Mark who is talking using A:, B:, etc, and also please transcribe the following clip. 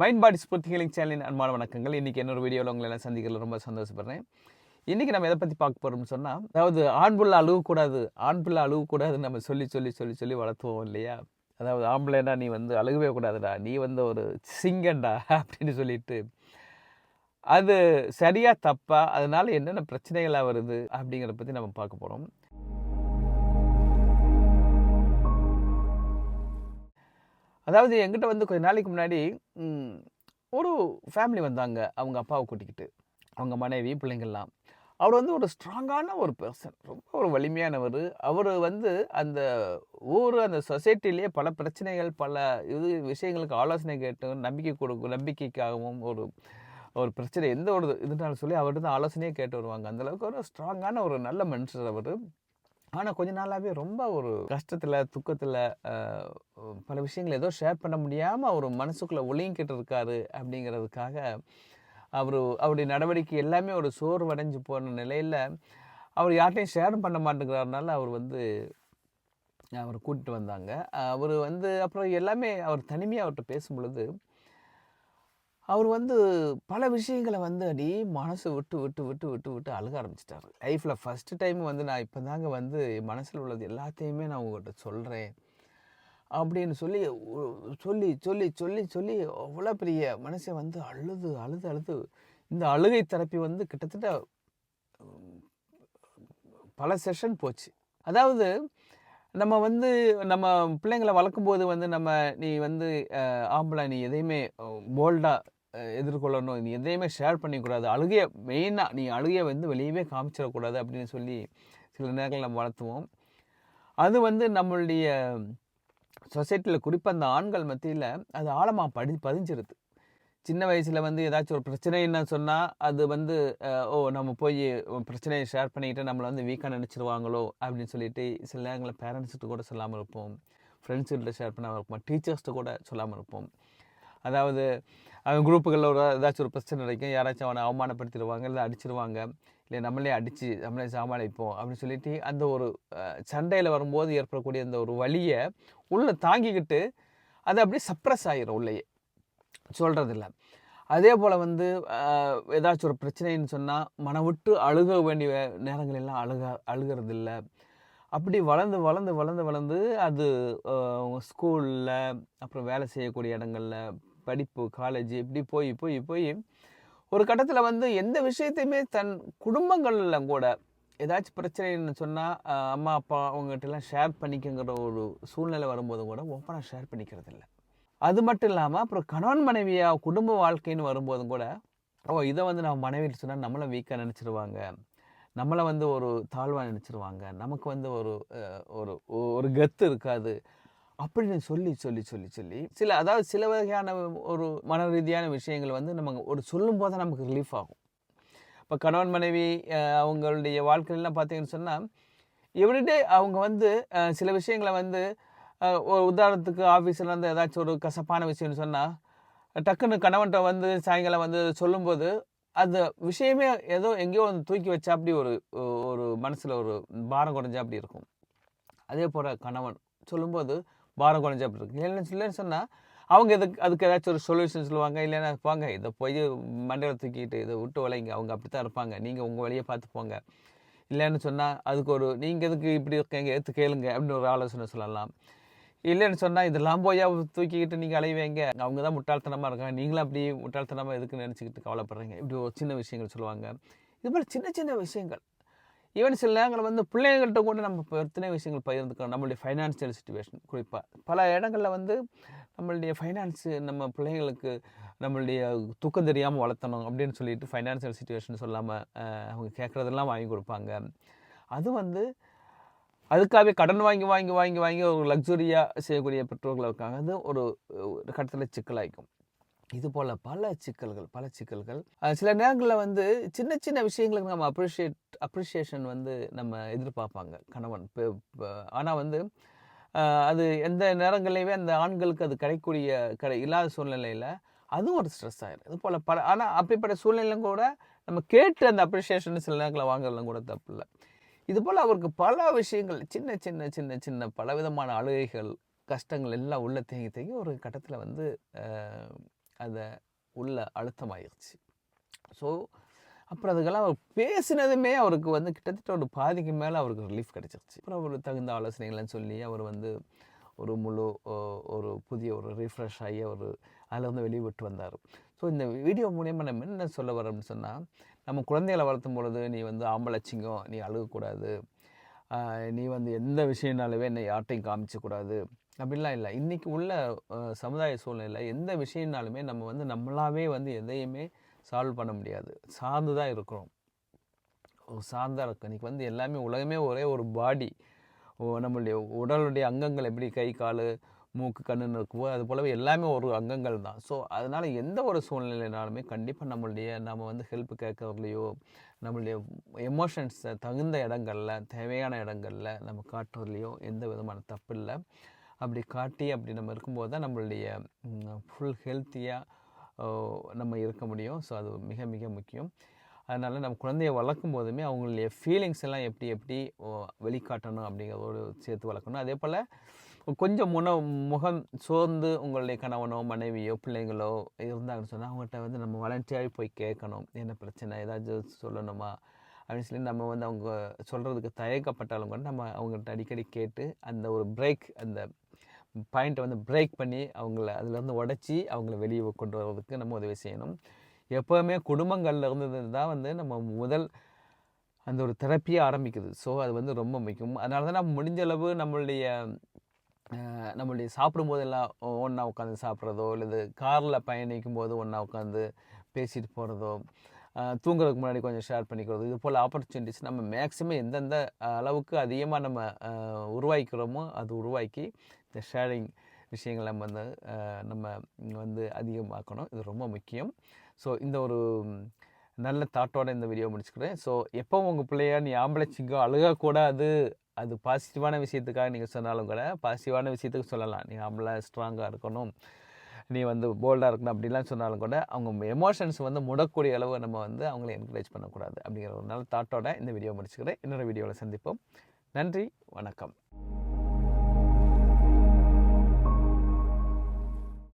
A: Mind பாடி sport healing சேனலின் அன்பான வணக்கங்கள். இன்றைக்கி என்னொரு வீடியோவில் உங்களை எல்லாம் சந்திக்கிறதுல ரொம்ப சந்தோஷப்படுறேன். இன்றைக்கி நம்ம எதை பற்றி பார்க்க போகிறோம்னு சொன்னால், அதாவது ஆண் பிள்ளை அழுகக்கூடாதுன்னு நம்ம சொல்லி சொல்லி சொல்லி சொல்லி வளர்த்துவோம் இல்லையா? அதாவது ஆம்பளைனா நீ வந்து அழுகவே கூடாதுடா, நீ வந்து ஒரு சிங்கண்டா அப்படின்னு சொல்லிட்டு, அது சரியா தப்பா, அதனால என்னென்ன பிரச்சனைகளாக வருது அப்படிங்கிறத பற்றி நம்ம பார்க்க போகிறோம். அதாவது என்கிட்ட வந்து கொஞ்ச நாளைக்கு முன்னாடி ஒரு ஃபேமிலி வந்தாங்க. அவங்க அப்பாவை கூட்டிக்கிட்டு, அவங்க மனைவி, பிள்ளைங்கள்லாம். அவர் வந்து ஒரு ஸ்ட்ராங்கான ஒரு பெர்சன். ரொம்ப ஒரு வலிமையானவர். அவர் வந்து அந்த ஊர், அந்த சொசைட்டிலேயே பல பிரச்சனைகள், பல விஷயங்களுக்கு ஆலோசனை கேட்டு நம்பிக்கைக்காகவும் ஒரு ஒரு பிரச்சனை எந்த ஒரு இதுனாலும் சொல்லி அவர்கிட்ட ஆலோசனையே கேட்டு வருவாங்க. அந்தளவுக்கு ஒரு ஸ்ட்ராங்கான ஒரு நல்ல மனுஷர் அவர். ஆனால் கொஞ்ச நாளாகவே ரொம்ப ஒரு கஷ்டத்தில், துக்கத்தில், பல விஷயங்கள் ஏதோ ஷேர் பண்ண முடியாமல் அவர் மனசுக்குள்ளே ஒழுங்கிக்கிட்டு இருக்காரு அப்படிங்கிறதுக்காக அவருடைய நடவடிக்கை எல்லாமே ஒரு சோர்வடைஞ்சு போன நிலையில் அவர் யார்கிட்டையும் ஷேரும் பண்ண மாட்டேங்கிறதுனால அவர் வந்து அவரை கூட்டிகிட்டு வந்தாங்க. அவர் வந்து அப்புறம் எல்லாமே அவர் தனிமையாக அவர்கிட்ட பேசும் பொழுது அவர் வந்து பல விஷயங்களை வந்து மனசு விட்டு விட்டு விட்டு விட்டு விட்டு அழுக ஆரம்பிச்சிட்டாரு. லைஃப்பில் ஃபஸ்ட்டு டைம் வந்து நான் இப்போ தாங்க வந்து மனசில் உள்ளது எல்லாத்தையுமே நான் உங்கள்கிட்ட சொல்கிறேன் அப்படின்னு சொல்லி சொல்லி சொல்லி சொல்லி சொல்லி அவ்வளோ பெரிய மனசை வந்து அழுது அழுது அழுது இந்த அழுகை தெரப்பி வந்து கிட்டத்தட்ட பல செஷன் போச்சு. அதாவது நம்ம வந்து நம்ம பிள்ளைங்களை வளர்க்கும்போது வந்து நீ வந்து ஆம்பளை, நீ எதையுமே போல்டாக எதிர்கொள்ளணும், நீ எதையுமே ஷேர் பண்ணிக்கூடாது, அழுகையை மெயினாக நீ அழுகையை வந்து வெளியவே காமிச்சிடக்கூடாது அப்படின்னு சொல்லி சில நேரங்கள் நம்ம வளர்த்துவோம். அது வந்து நம்மளுடைய சொசைட்டியில் குறிப்பாக அந்த ஆண்கள் மத்தியில் அது ஆழமாக பதிஞ்சிருது. சின்ன வயசில் வந்து ஏதாச்சும் ஒரு பிரச்சனைன்னு சொன்னால் அது வந்து நம்ம போய் பிரச்சனையை ஷேர் பண்ணிக்கிட்டு நம்மளை வந்து வீக்காக நினச்சிருவாங்களோ அப்படின்னு சொல்லிட்டு சில நேரங்களில் பேரண்ட்ஸ்கிட்ட கூட சொல்லாமல் இருப்போம், ஃப்ரெண்ட்ஸ்கிட்ட ஷேர் பண்ணாமல் இருப்போம், டீச்சர்ஸ்கிட்ட கூட சொல்லாமல் இருப்போம். அதாவது அவன் குரூப்புகளில் ஏதாச்சும் ஒரு பிரச்சனை கிடைக்கும், யாராச்சும் அவனை அவமானப்படுத்திடுவாங்க, இல்லை அடிச்சிடுவாங்க, இல்லை நம்மளே சமாளிப்போம் அப்படின்னு சொல்லிட்டு அந்த ஒரு சண்டையில் வரும்போது ஏற்படக்கூடிய அந்த ஒரு வலியை உள்ளே தாங்கிக்கிட்டு அது அப்படியே சப்ரஸ் ஆகிரும், உள்ளேயே சொல்கிறதில்ல. அதே போல் வந்து ஏதாச்சும் ஒரு பிரச்சனைன்னு சொன்னால் மனம் விட்டு அழுக வேண்டிய நேரங்கள் எல்லாம் அழுகிறதில்ல. அப்படி வளர்ந்து வளர்ந்து வளர்ந்து வளர்ந்து அது ஸ்கூலில், அப்புறம் வேலை செய்யக்கூடிய இடங்களில், படிப்பு, காலேஜ், இப்படி போய் போய் போய் ஒரு கட்டத்தில் வந்து எந்த விஷயத்தையுமே தன் குடும்பங்களில் கூட ஏதாச்சும் பிரச்சனைன்னு சொன்னால் அம்மா அப்பா அவங்ககிட்டலாம் ஷேர் பண்ணிக்கங்கிற ஒரு சூழ்நிலை வரும்போது கூட ஓப்பனாக ஷேர் பண்ணிக்கிறது இல்லை. அது மட்டும் இல்லாமல் அப்புறம் கணவன் மனைவியாக குடும்ப வாழ்க்கைன்னு வரும்போதும் கூட இதை வந்து நம்ம மனைவிட்டு சொன்னால் நம்மளை வீக்காக நினச்சிடுவாங்க, நம்மளை வந்து ஒரு தாழ்வாக நினச்சிடுவாங்க, நமக்கு வந்து ஒரு ஒரு ஒரு கத்து இருக்காது அப்படின்னு சொல்லி சொல்லி சொல்லி சொல்லி சில வகையான ஒரு மன ரீதியான விஷயங்கள் வந்து நம்ம ஒரு சொல்லும் போது தான் நமக்கு ரிலீஃப் ஆகும். இப்போ கணவன் மனைவி அவங்களுடைய வாழ்க்கையிலாம் பார்த்தீங்கன்னு சொன்னால் எவ்ரிடே அவங்க வந்து சில விஷயங்களை வந்து ஒரு உதாரணத்துக்கு ஆஃபீஸில் வந்து ஏதாச்சும் ஒரு கசப்பான விஷயம்னு சொன்னால் டக்குன்னு கணவன்கிட்ட வந்து சாயங்காலம் வந்து சொல்லும்போது அந்த விஷயமே ஏதோ எங்கேயோ வந்து தூக்கி வச்சா அப்படி ஒரு மனசில் ஒரு பாரம் குறைஞ்சா அப்படி இருக்கும். அதே போல் கணவன் சொல்லும்போது பாரம் குறைஞ்சா அப்படி இருக்கும். இல்லைன்னு சொன்னால் அவங்க அதுக்கு ஏதாச்சும் ஒரு சொல்யூஷன் சொல்லுவாங்க, இல்லைன்னா போங்க இதை போய் மண்டையில் தூக்கிட்டு இதை விட்டு வளைங்க, அவங்க அப்படி தான் இருப்பாங்க, நீங்கள் உங்கள் வழியை பார்த்து போங்க. இல்லைன்னு சொன்னால் அதுக்கு ஒரு நீங்கள் எதுக்கு இப்படி இருக்கீங்க, எடுத்து கேளுங்க அப்படின்னு ஒரு ஆலோசனை சொல்லலாம். இல்லைன்னு சொன்னால் இதெல்லாம் போய் தூக்கிக்கிட்டு நீங்கள் அலைவீங்க, அவங்க தான் முட்டாள்தனமாக இருக்காங்க, நீங்களும் அப்படி முட்டாள்தனமாக எதுக்கு நினச்சிக்கிட்டு கவலைப்படுறீங்க, இப்படி ஒரு சின்ன விஷயங்கள் சொல்லுவாங்க. இது மாதிரி சின்ன சின்ன விஷயங்கள். ஈவன் சில நேரங்கள் வந்து பிள்ளைங்கள்கிட்ட கூட நம்ம எத்தனை விஷயங்கள் பகிர்ந்துக்கிறோம். நம்மளுடைய ஃபைனான்சியல் சிச்சுவேஷன் குறிப்பாக பல இடங்களில் வந்து நம்மளுடைய ஃபைனான்ஸு நம்ம பிள்ளைங்களுக்கு நம்மளுடைய தூக்கம் தெரியாமல் வளர்த்தணும் அப்படின்னு சொல்லிட்டு ஃபைனான்சியல் சிச்சுவேஷன் சொல்லாமல் அவங்க கேட்குறதெல்லாம் வாங்கி கொடுப்பாங்க. அது வந்து அதுக்காகவே கடன் வாங்கி வாங்கி வாங்கி வாங்கி ஒரு லக்ஸுரியாக செய்யக்கூடிய பெற்றோர்கள் இருக்காங்க. அது ஒரு கட்டத்தில் சிக்கலாகிக்கும். இது போல் பல சிக்கல்கள் சில நேரங்களில் வந்து சின்ன சின்ன விஷயங்களுக்கு நம்ம அப்ரிஷியேஷன் வந்து நம்ம எதிர்பார்ப்பாங்க கணவன். ஆனால் வந்து அது எந்த நேரங்கள்லையுமே அந்த ஆண்களுக்கு அது இல்லாத சூழ்நிலையில் அதுவும் ஒரு ஸ்ட்ரெஸ் ஆகிடும். இது போல் ஆனால் அப்படிப்பட்ட சூழ்நிலையும் கூட நம்ம கேட்டு அந்த அப்ரிஷியேஷன் சில நேரங்களில் வாங்குறதுலாம் கூட தப்பு இல்லை. இது போல் அவருக்கு பல விஷயங்கள் சின்ன சின்ன சின்ன சின்ன பலவிதமான அழுகைகள், கஷ்டங்கள் எல்லாம் உள்ள தேங்கி தேங்கி ஒரு கட்டத்தில் வந்து அதை உள்ள அழுத்தமாயிருச்சு. ஸோ அப்புறம் அதுக்கெல்லாம் அவர் பேசினதுமே அவருக்கு வந்து கிட்டத்தட்ட ஒரு பாதிக்கு மேலே அவருக்கு ரிலீஃப் கிடச்சிருச்சு. அப்புறம் அவர் தகுந்த ஆலோசனைகள்லாம் சொல்லி அவர் வந்து ஒரு முழு ஒரு புதிய ஒரு ரிஃப்ரெஷ் ஆகி அவர் அதிலேருந்து வெளியே விட்டு வந்தார். ஸோ இந்த வீடியோ மூலியமாக நம்ம என்ன சொல்ல வரோம்னு சொன்னால், நம்ம குழந்தைகளை வளர்த்தும் பொழுது நீ வந்து ஆம்பளச்சிங்கம், நீ அழுகக்கூடாது, நீ வந்து எந்த விஷயம்னாலுமே என்னை யார்ட்டையும் காமிச்சக்கூடாது அப்படின்லாம் இல்லை. இன்றைக்கி உள்ள சமுதாய சூழ்நிலையில் எந்த விஷயம்னாலுமே நம்ம வந்து நம்மளாவே வந்து எதையுமே சால்வ் பண்ண முடியாது. சார்ந்து தான் இருக்கிறோம். சார்ந்தா இருக்கும். இன்றைக்கி வந்து எல்லாமே உலகமே ஒரே ஒரு பாடி. நம்மளுடைய உடலுடைய அங்கங்கள் எப்படி கை, கால், மூக்கு, கண்ணுன்னு இருக்குவோ அது போலவே எல்லாமே ஒரு அங்கங்கள் தான். ஸோ அதனால் எந்த ஒரு சூழ்நிலைனாலுமே கண்டிப்பாக நம்ம வந்து ஹெல்ப் கேட்கறதுலையோ, நம்மளுடைய எமோஷன்ஸை தகுந்த இடங்களில், தேவையான இடங்களில் நம்ம காட்டுறதுலையோ எந்த விதமான தப்பு இல்லை. அப்படி காட்டி அப்படி நம்ம இருக்கும்போது தான் நம்மளுடைய ஃபுல் ஹெல்த்தியாக நம்ம இருக்க முடியும். ஸோ அது மிக மிக முக்கியம். அதனால் நம்ம குழந்தைய வளர்க்கும் போதுமே அவங்களுடைய ஃபீலிங்ஸ் எல்லாம் எப்படி வெளிக்காட்டணும் அப்படிங்கிறதோடு சேர்த்து வளர்க்கணும். அதே போல் கொஞ்சம் முகம் சோர்ந்து உங்களுடைய கணவனோ மனைவியோ பிள்ளைங்களோ இருந்தாங்கன்னு சொன்னால் அவங்கள்ட்ட வந்து நம்ம வாலண்டியராகி போய் கேட்கணும். என்ன பிரச்சனை, ஏதாச்சும் சொல்லணுமா அப்படின்னு சொல்லி நம்ம வந்து அவங்க சொல்கிறதுக்கு தயக்கப்பட்டாலும் கூட நம்ம அவங்கள்ட்ட அடிக்கடி கேட்டு அந்த ஒரு பிரேக், அந்த பாயிண்ட்டை வந்து பிரேக் பண்ணி அவங்கள அதுலேருந்து உடச்சி அவங்கள வெளியே கொண்டு வர்றதுக்கு நம்ம உதவி செய்யணும். எப்போவுமே குடும்பங்களில் இருந்தது தான் வந்து நம்ம முதல் அந்த ஒரு தெரப்பியே ஆரம்பிக்குது. ஸோ அது வந்து ரொம்ப முக்கியம். அதனால தான் நம்ம முடிஞ்ச அளவு நம்மளுடைய சாப்பிடும்போதெல்லாம் ஒன்றா உட்காந்து சாப்பிட்றதோ, அல்லது காரில் பயணிக்கும் போது ஒன்றா உட்காந்து பேசிட்டு போகிறதோ, தூங்குறதுக்கு முன்னாடி கொஞ்சம் ஷேர் பண்ணிக்கிறதோ, இது போல் ஆப்பர்ச்சுனிட்டிஸ் நம்ம மேக்ஸிமம் எந்தெந்த அளவுக்கு அதிகமாக நம்ம உருவாக்கிறோமோ அது உருவாக்கி இந்த ஷேரிங் விஷயங்களை நம்ம வந்து அதிகமாக்கணும். இது ரொம்ப முக்கியம். ஸோ இந்த ஒரு நல்ல தாட்டோடு இந்த வீடியோ முடிச்சுக்கிறேன். ஸோ எப்போவும் உங்கள் பிள்ளையா நீ ஆம்பளைச்சிங்கம் அழுகக்கூடாது, அது பாசிட்டிவான விஷயத்துக்காக நீங்கள் சொன்னாலும் கூட பாசிட்டிவான விஷயத்துக்கு சொல்லலாம். நீ ஆம்பளை ஸ்ட்ராங்காக இருக்கணும், நீ வந்து போல்டாக இருக்கணும் அப்படிலாம் சொன்னாலும் கூட அவங்க எமோஷன்ஸ் வந்து முடக்கூடிய அளவு நம்ம வந்து அவங்கள என்கரேஜ் பண்ணக்கூடாது அப்படிங்கிற ஒரு நல்ல தாட்டோட இந்த வீடியோ முடிச்சுக்கிறேன். இன்னொரு வீடியோவில் சந்திப்போம். நன்றி, வணக்கம்.